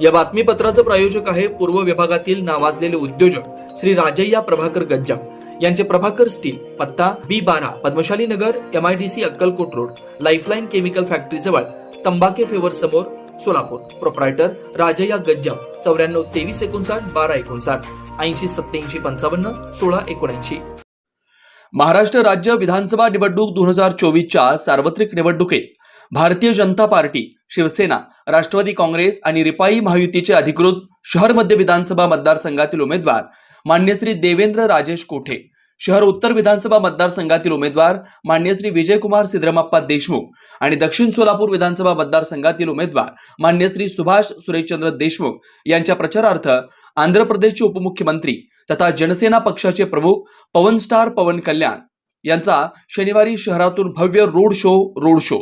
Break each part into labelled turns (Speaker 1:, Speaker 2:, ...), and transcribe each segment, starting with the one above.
Speaker 1: या बातमीपत्राचं प्रायोजक आहे पूर्व विभागातील नावाजलेले उद्योजक श्री राजय्या प्रभाकर गज्जाम यांचे प्रभाकर स्टील, पत्ता B12 पद्मशाली नगर, MIDC Akkalkot road, lifeline chemical factory जवळ, तंबाके फेवर समोर, सोलापूर. प्रोप्रायटर राजय्या गज्जाम 94 23 59 12 59 80 87 55 16 79. महाराष्ट्र राज्य विधानसभा निवडणूक 2024च्या सार्वत्रिक निवडणुकीत भारतीय जनता पार्टी, शिवसेना, राष्ट्रवादी काँग्रेस आणि रिपाई महायुतीचे अधिकृत शहर मध्य विधानसभा मतदारसंघातील उमेदवार मान्य श्री देवेंद्र राजेश कोठे, शहर उत्तर विधानसभा मतदारसंघातील उमेदवार मान्य श्री विजयकुमार सिद्धरामप्पा देशमुख आणि दक्षिण सोलापूर विधानसभा मतदारसंघातील उमेदवार मान्य श्री सुभाष सुरेशचंद्र देशमुख यांच्या प्रचारार्थ आंध्र प्रदेशचे उपमुख्यमंत्री तथा जनसेना पक्षाचे प्रमुख पवन स्टार पवन कल्याण यांचा शनिवारी शहरातून भव्य रोड शो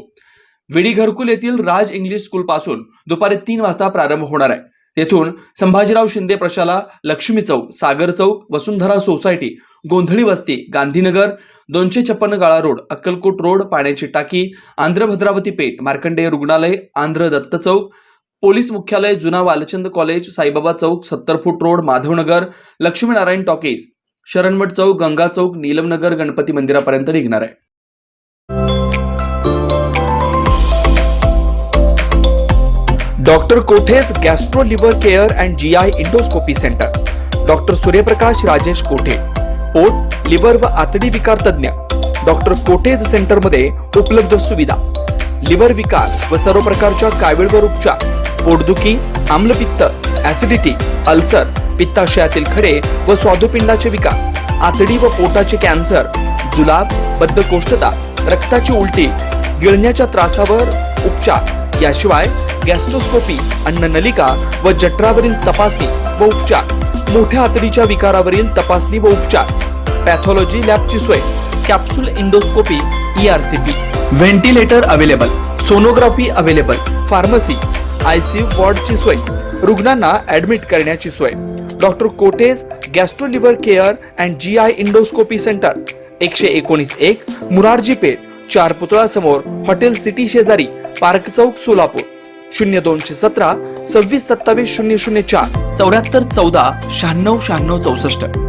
Speaker 1: विडी घरकुल येथील राज इंग्लिश स्कूल पासून दुपारी 3 वाजता प्रारंभ होणार आहे. तेथून संभाजीराव शिंदे प्रशाला, लक्ष्मी चौक, सागर चौक, वसुंधरा सोसायटी, गोंधळी वस्ती, गांधीनगर, 256 गाळा रोड, अक्कलकोट रोड, पाण्याची टाकी, आंध्र भद्रावती पेठ, मार्कंडेय रुग्णालय, आंध्र दत्त चौक, पोलीस मुख्यालय, जुना वालचंद कॉलेज, साईबाबा चौक, 70 foot road, Madhavnagar, Laxminarayan talkies, Sharanmath चौक, गंगा चौक, नीलमनगर, गणपती मंदिरापर्यंत निघणार आहे. Doctor Kothe's gastro liver care and GI endoscopy centre, doctor Suryaprakash Rajesh कोठे, पोट, लिव्हर व आतडी विकार तज्ञ. डॉक्टर कोठेज सेंटर मध्ये उपलब्ध सुविधा: लिव्हर विकार व सर्व प्रकारच्या कावीळवर उपचार, पोटदुखी, आम्लपित्त, ऍसिडिटी, अल्सर, पित्ताशयातील खडे व स्वादुपिंडाचे विकार, आतडी व पोटाचे कॅन्सर, जुलाब, बद्धकोष्ठता, रक्ताची उलटी, गिळण्याच्या त्रासावर उपचार. याशिवाय गॅस्ट्रोस्कोपी, अन्ननलिका व जठरावरील तपासणी व उपचार, मोठ्या आतडीच्या विकारावरील तपासणी व उपचार, पॅथॉलॉजी लॅबची सोय, capsule endoscopy, ERCP, ventilator available, sonography available, pharmacy, ICU वॉर्डची सोय, रुग्णांना ऍडमिट करण्याची सोय. Doctor Kothe's gastro liver care and GI endoscopy centre, 119-1 Murarji Peth, 4 पुतळा समोर, हॉटेल सिटी शेजारी, पार्क चौक, सोलापूर. 0217 26 27 004 74 14 96 96 64.